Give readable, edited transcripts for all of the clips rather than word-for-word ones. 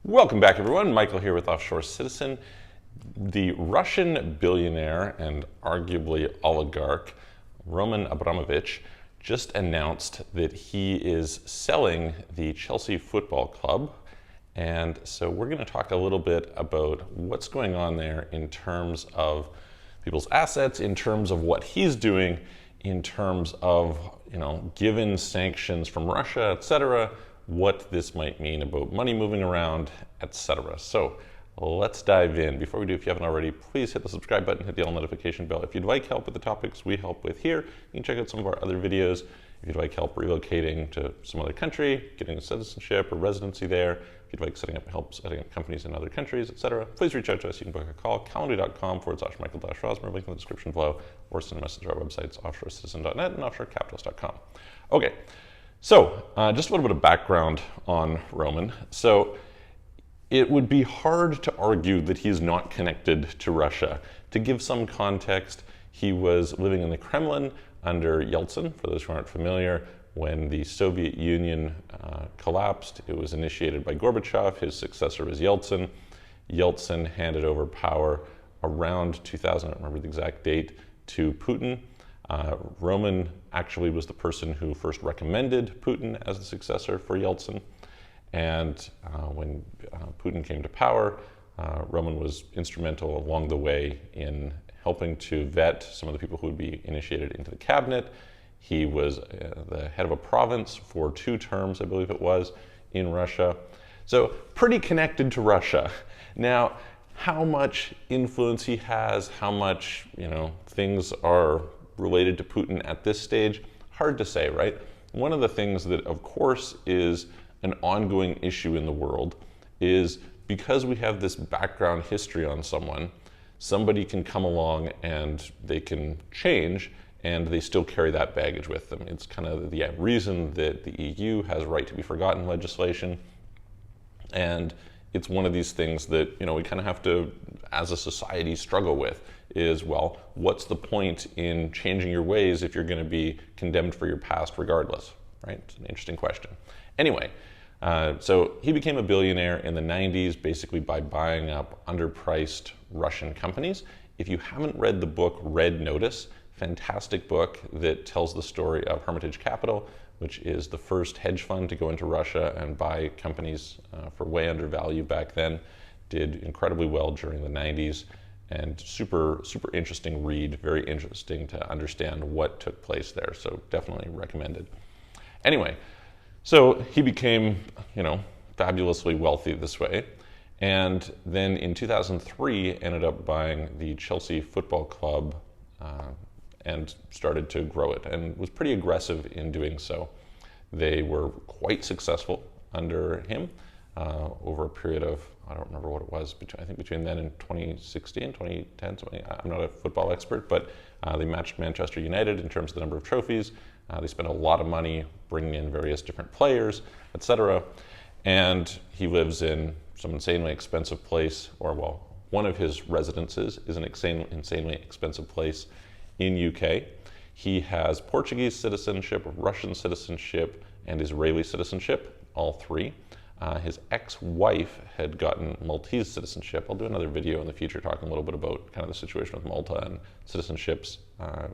Welcome back, everyone. Michael here with Offshore Citizen. The Russian billionaire and arguably oligarch Roman Abramovich just announced that he is selling the Chelsea Football Club. And so we're going to talk a little bit about what's going on there in terms of people's assets, in terms of what he's doing, in terms of, given sanctions from Russia, etc., what this might mean about money moving around, etc. So let's dive in. Before we do, if you haven't already, please hit the subscribe button, hit the all notification bell. If you'd like help with the topics we help with here, you can check out some of our other videos. If you'd like help relocating to some other country, getting a citizenship or residency there, if you'd like setting up companies in other countries, etc., please reach out to us. You can book a call, calendly.com/Michael-Rosmer, link in the description below, or send a message to our websites, offshorecitizen.net and offshorecapitalist.com. Okay. So, just a little bit of background on Roman. So, it would be hard to argue that he's not connected to Russia. To give some context, he was living in the Kremlin under Yeltsin, for those who aren't familiar. When the Soviet Union collapsed, it was initiated by Gorbachev. His successor was Yeltsin. Yeltsin handed over power around 2000, I don't remember the exact date, to Putin. Roman actually was the person who first recommended Putin as the successor for Yeltsin. And when Putin came to power, Roman was instrumental along the way in helping to vet some of the people who would be initiated into the cabinet. He was the head of a province for 2 terms, I believe it was, in Russia. So pretty connected to Russia. Now, how much influence he has, how much, things are related to Putin at this stage, hard to say, right? One of the things that, of course, is an ongoing issue in the world is because we have this background history on someone, somebody can come along and they can change and they still carry that baggage with them. It's kind of the reason that the EU has right to be forgotten legislation. And it's one of these things that, we kind of have to, as a society, struggle with is, well, what's the point in changing your ways if you're going to be condemned for your past regardless, right? It's an interesting question. Anyway, so he became a billionaire in the 90s, basically by buying up underpriced Russian companies. If you haven't read the book Red Notice, fantastic book that tells the story of Hermitage Capital, which is the first hedge fund to go into Russia and buy companies for way under value back then. Did incredibly well during the 90s, and super interesting read, very interesting to understand what took place there, so definitely recommended. Anyway, so he became, fabulously wealthy this way, and then in 2003 ended up buying the Chelsea Football Club and started to grow it, and was pretty aggressive in doing so. They were quite successful under him over a period of, I don't remember what it was, I think between then and 2016, 2010, something. I'm not a football expert, but they matched Manchester United in terms of the number of trophies. They spent a lot of money bringing in various different players, etc. And he lives in some insanely expensive place, one of his residences is an insanely expensive place in UK. He has Portuguese citizenship, Russian citizenship, and Israeli citizenship, all 3. His ex-wife had gotten Maltese citizenship. I'll do another video in the future talking a little bit about kind of the situation with Malta and citizenships, kind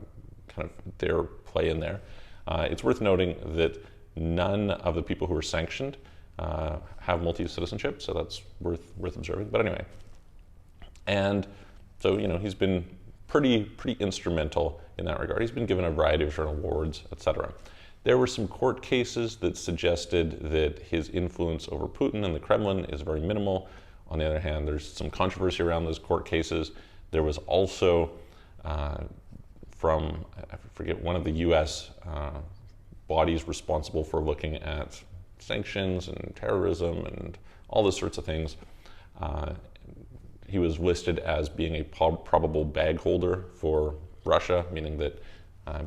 of their play in there. It's worth noting that none of the people who are sanctioned have Maltese citizenship, so that's worth observing. But anyway, and so he's been pretty instrumental in that regard. He's been given a variety of different awards, etc. There were some court cases that suggested that his influence over Putin and the Kremlin is very minimal. On the other hand, there's some controversy around those court cases. There was also from, I forget, one of the US bodies responsible for looking at sanctions and terrorism and all those sorts of things. He was listed as being a probable bag holder for Russia, meaning that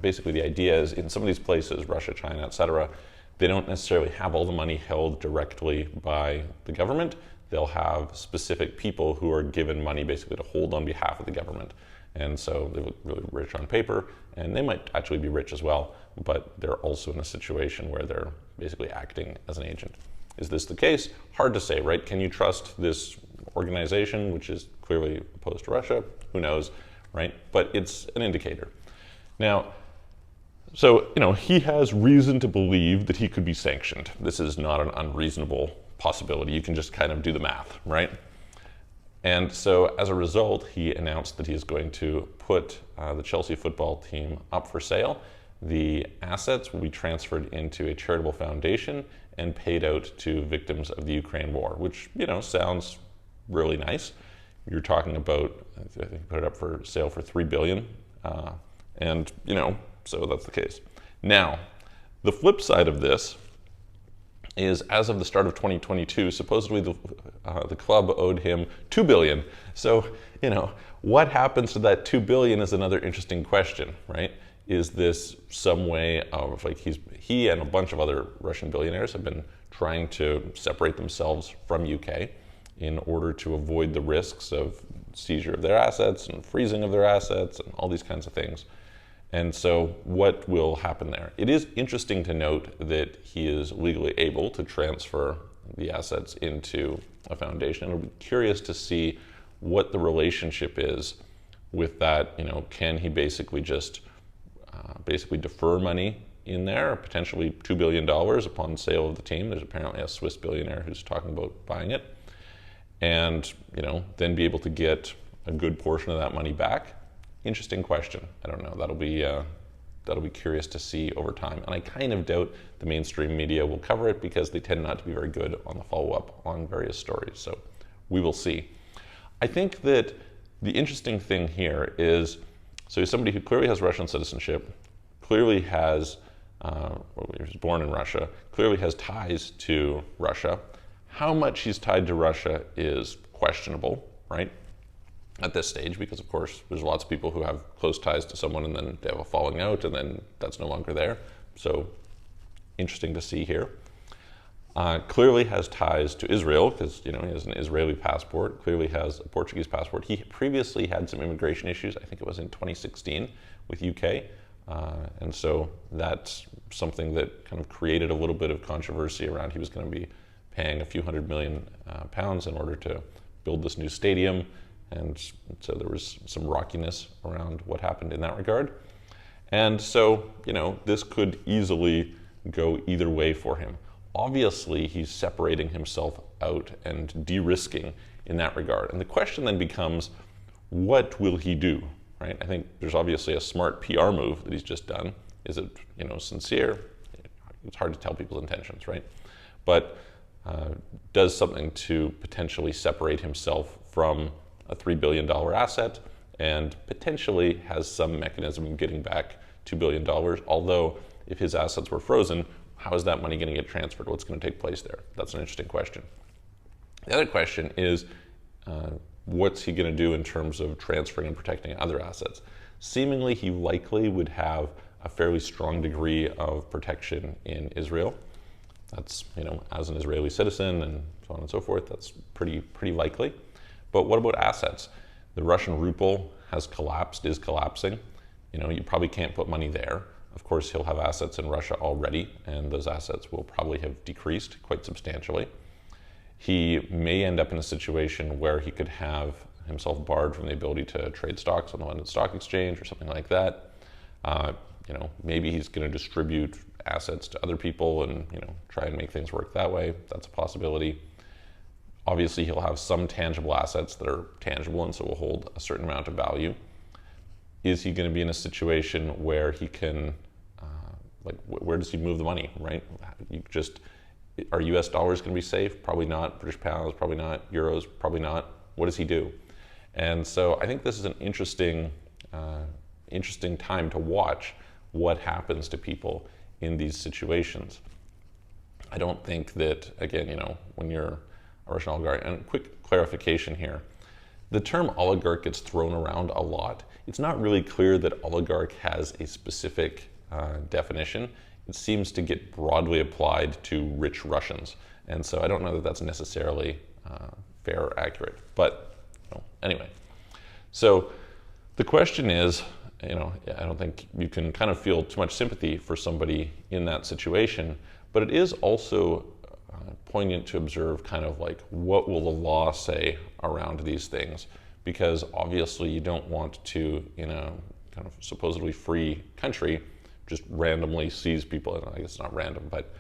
basically the idea is in some of these places, Russia, China, etc., they don't necessarily have all the money held directly by the government. They'll have specific people who are given money basically to hold on behalf of the government. And so they look really rich on paper, and they might actually be rich as well, but they're also in a situation where they're basically acting as an agent. Is this the case? Hard to say, right? Can you trust this organization, which is clearly opposed to Russia? Who knows, right? But it's an indicator. Now, so, he has reason to believe that he could be sanctioned. This is not an unreasonable possibility. You can just kind of do the math, right? And so as a result, he announced that he is going to put the Chelsea football team up for sale. The assets will be transferred into a charitable foundation and paid out to victims of the Ukraine war, which, sounds really nice. You're talking about, I think, put it up for sale for $3 billion. And, so that's the case. Now, the flip side of this is, as of the start of 2022, supposedly the club owed him $2 billion. So, what happens to that $2 billion is another interesting question, right? Is this some way of, he and a bunch of other Russian billionaires have been trying to separate themselves from UK in order to avoid the risks of seizure of their assets and freezing of their assets and all these kinds of things. And so what will happen there? It is interesting to note that he is legally able to transfer the assets into a foundation. I'll be curious to see what the relationship is with that. Can he basically just defer money in there, potentially $2 billion upon sale of the team? There's apparently a Swiss billionaire who's talking about buying it. And, then be able to get a good portion of that money back. Interesting question. I don't know. That'll be curious to see over time. And I kind of doubt the mainstream media will cover it because they tend not to be very good on the follow-up on various stories. So we will see. I think that the interesting thing here is, so he's somebody who clearly has Russian citizenship, clearly has, he was born in Russia, clearly has ties to Russia. How much he's tied to Russia is questionable, right? At this stage, because of course there's lots of people who have close ties to someone and then they have a falling out and then that's no longer there. So interesting to see here. Clearly has ties to Israel because he has an Israeli passport, clearly has a Portuguese passport. He previously had some immigration issues, I think it was in 2016 with UK. And so that's something that kind of created a little bit of controversy around he was going to be paying a few £100 million in order to build this new stadium. And so there was some rockiness around what happened in that regard. And so, this could easily go either way for him. Obviously, he's separating himself out and de-risking in that regard. And the question then becomes, what will he do, right? I think there's obviously a smart PR move that he's just done. Is it, sincere? It's hard to tell people's intentions, right? But does something to potentially separate himself from a $3 billion asset and potentially has some mechanism of getting back $2 billion. Although if his assets were frozen, how is that money going to get transferred? What's going to take place there? That's an interesting question. The other question is, what's he going to do in terms of transferring and protecting other assets? Seemingly, he likely would have a fairly strong degree of protection in Israel. That's, as an Israeli citizen and so on and so forth, that's pretty likely. But what about assets? The Russian ruble has collapsed, is collapsing. You probably can't put money there. Of course, he'll have assets in Russia already, and those assets will probably have decreased quite substantially. He may end up in a situation where he could have himself barred from the ability to trade stocks on the London Stock Exchange or something like that. Maybe he's going to distribute assets to other people and try and make things work that way. That's a possibility. Obviously, he'll have some tangible assets that are tangible and so will hold a certain amount of value. Is he going to be in a situation where he can, where does he move the money, right? Are US dollars going to be safe? Probably not. British pounds? Probably not. Euros? Probably not. What does he do? And so I think this is an interesting time to watch what happens to people in these situations. I don't think that, again, when you're a Russian oligarch, and quick clarification here, the term oligarch gets thrown around a lot. It's not really clear that oligarch has a specific definition. It seems to get broadly applied to rich Russians. And so I don't know that that's necessarily fair or accurate. But anyway, so the question is, I don't think you can kind of feel too much sympathy for somebody in that situation, but it is also poignant to observe kind of like what will the law say around these things, because obviously you don't want to, in a kind of supposedly free country, just randomly seize people, and I guess it's not random, but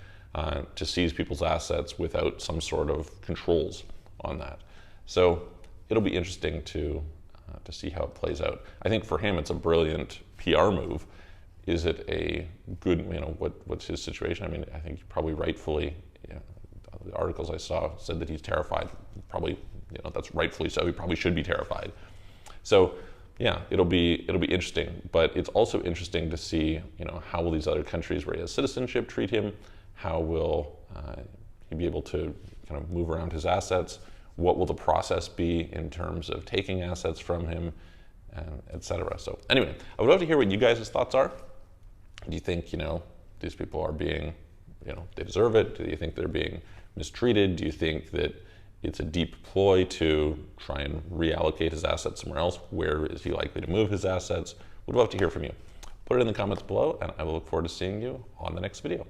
to seize people's assets without some sort of controls on that. So it'll be interesting to see how it plays out. I think for him it's a brilliant PR move. Is it a good, what's his situation? I mean, I think probably rightfully, the articles I saw said that he's terrified. Probably, that's rightfully so. He probably should be terrified. So yeah, it'll be interesting. But it's also interesting to see, how will these other countries where he has citizenship treat him? How will he be able to kind of move around his assets? What will the process be in terms of taking assets from him, et cetera? So anyway, I would love to hear what you guys' thoughts are. Do you think, these people are being, they deserve it? Do you think they're being mistreated? Do you think that it's a deep ploy to try and reallocate his assets somewhere else? Where is he likely to move his assets? Would love to hear from you. Put it in the comments below, and I will look forward to seeing you on the next video.